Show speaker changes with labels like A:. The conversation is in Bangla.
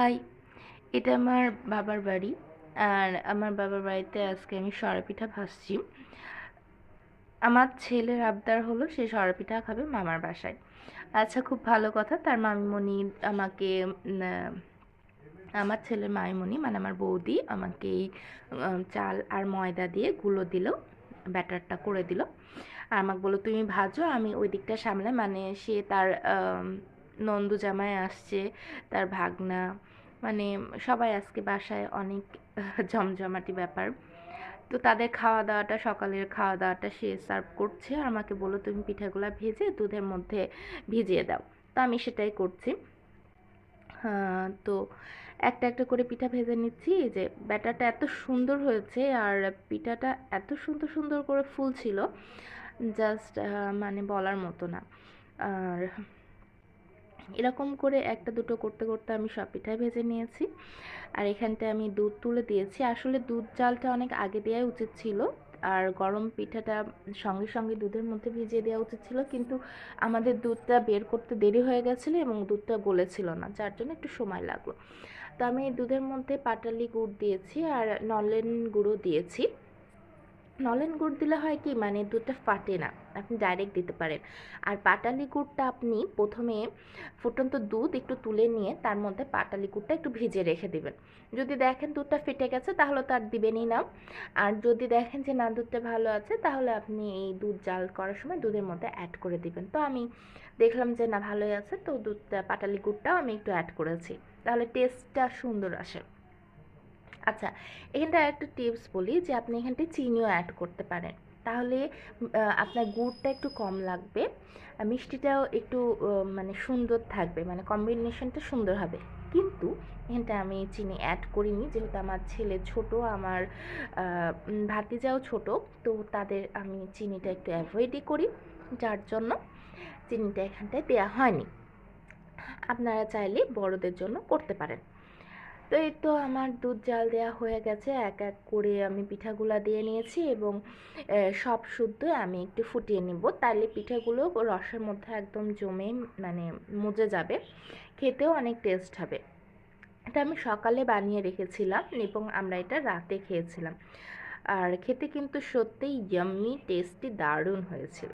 A: হাই, এটা আমার বাবার বাড়ি। আর আমার বাবার বাড়িতে আজকে আমি সরাপিঠা ভাজছি। আমার ছেলের আবদার হলো সে সরাপিঠা খাবে মামার বাসায়। আচ্ছা, খুব ভালো কথা। তার মামিমণি আমাকে আমার ছেলের মামিমণি মানে আমার বৌদি আমাকে এই চাল আর ময়দা দিয়ে গুঁড়ো দিল, ব্যাটারটা করে দিল। আর আমাকে বললো তুমি ভাজো, আমি ওই দিকটা সামলাই। মানে সে তার নন্দু জামাই আসছে, তার ভাগনা, মানে সবাই আজকে বাসায়, অনেক জমজমাটি ব্যাপার। তো তাদের খাওয়া দাওয়াটা, সকালের খাওয়া দাওয়াটা সে সার্ভ করছে আর আমাকে বললো তুমি পিঠাগুলা ভেজে দুধের মধ্যে ভিজিয়ে দাও। তো আমি সেটাই করছি। তো একটা একটা করে পিঠা ভেজে নিচ্ছি। এই যে ব্যাটারটা এত সুন্দর হয়েছে আর পিঠাটা এত সুন্দর সুন্দর করে ফুলছিল, জাস্ট মানে বলার মতো না। আর এরকম করে একটা দুটো করতে করতে আমি সব পিঠাই ভেজে নিয়েছি। আর এখানটায় আমি দুধ তুলে দিয়েছি। আসলে দুধ জালটা অনেক আগে দেওয়া উচিত ছিল, আর গরম পিঠাটা সঙ্গে সঙ্গে দুধের মধ্যে ভিজিয়ে দেওয়া উচিত ছিল, কিন্তু আমাদের দুধটা বের করতে দেরি হয়ে গেছিলো এবং দুধটা গলেছিল না, যার জন্য একটু সময় লাগলো। তো আমি দুধের মধ্যে পাটালি গুড় দিয়েছি আর নলেন গুঁড়ো দিয়েছি। নলেন গুড় দিলে হয় কি, মানে দুধটা ফাটে না, আপনি ডাইরেক্ট দিতে পারেন। আর পাটালি গুড়টা আপনি প্রথমে ফুটন্ত দুধ একটু তুলে নিয়ে তার মধ্যে পাটালি গুড়টা একটু ভিজিয়ে রেখে দিবেন। যদি দেখেন দুধটা ফেটে গেছে তাহলে তো আর দিবেনই না। আর যদি দেখেন যে না, দুধটা ভালো আছে, তাহলে আপনি এই দুধ জাল করার সময় দুধের মধ্যে অ্যাড করে দিবেন। তো আমি দেখলাম যে না, ভালোই আছে, তো দুধটা পাটালি গুড়টাও আমি একটু অ্যাড করেছি, তাহলে টেস্টটা সুন্দর আসে। আচ্ছা, এখানটা একটা টিপস বলি যে আপনি এখানটায় চিনিও অ্যাড করতে পারেন, তাহলে আপনার গুড়টা একটু কম লাগবে, মিষ্টিটাও একটু মানে সুন্দর থাকবে, মানে কম্বিনেশনটা সুন্দর হবে। কিন্তু এখানটা আমি চিনি অ্যাড করিনি, যেহেতু আমার ছেলে ছোট, আমার ভাতিজাও ছোট, তো তাদের আমি চিনিটা একটু অ্যাভয়েডই করি, যার জন্য চিনিটা এখানটায় দেওয়া হয়নি। আপনারা চাইলে বড়দের জন্য করতে পারেন। তো এই তো আমার দুধ জাল দেওয়া হয়ে গেছে, এক এক করে আমি পিঠাগুলা দিয়ে নিয়েছি এবং সব শুদ্ধ আমি একটু ফুটিয়ে নিব, তাহলে পিঠাগুলো রসের মধ্যে একদম জমে মানে মজে যাবে, খেতেও অনেক টেস্ট হবে। এটা আমি সকালে বানিয়ে রেখেছিলাম এবং আমরা এটা রাতে খেয়েছিলাম, আর খেতে কিন্তু সত্যিই ইয়াম্মি টেস্টি, দারুণ হয়েছিল।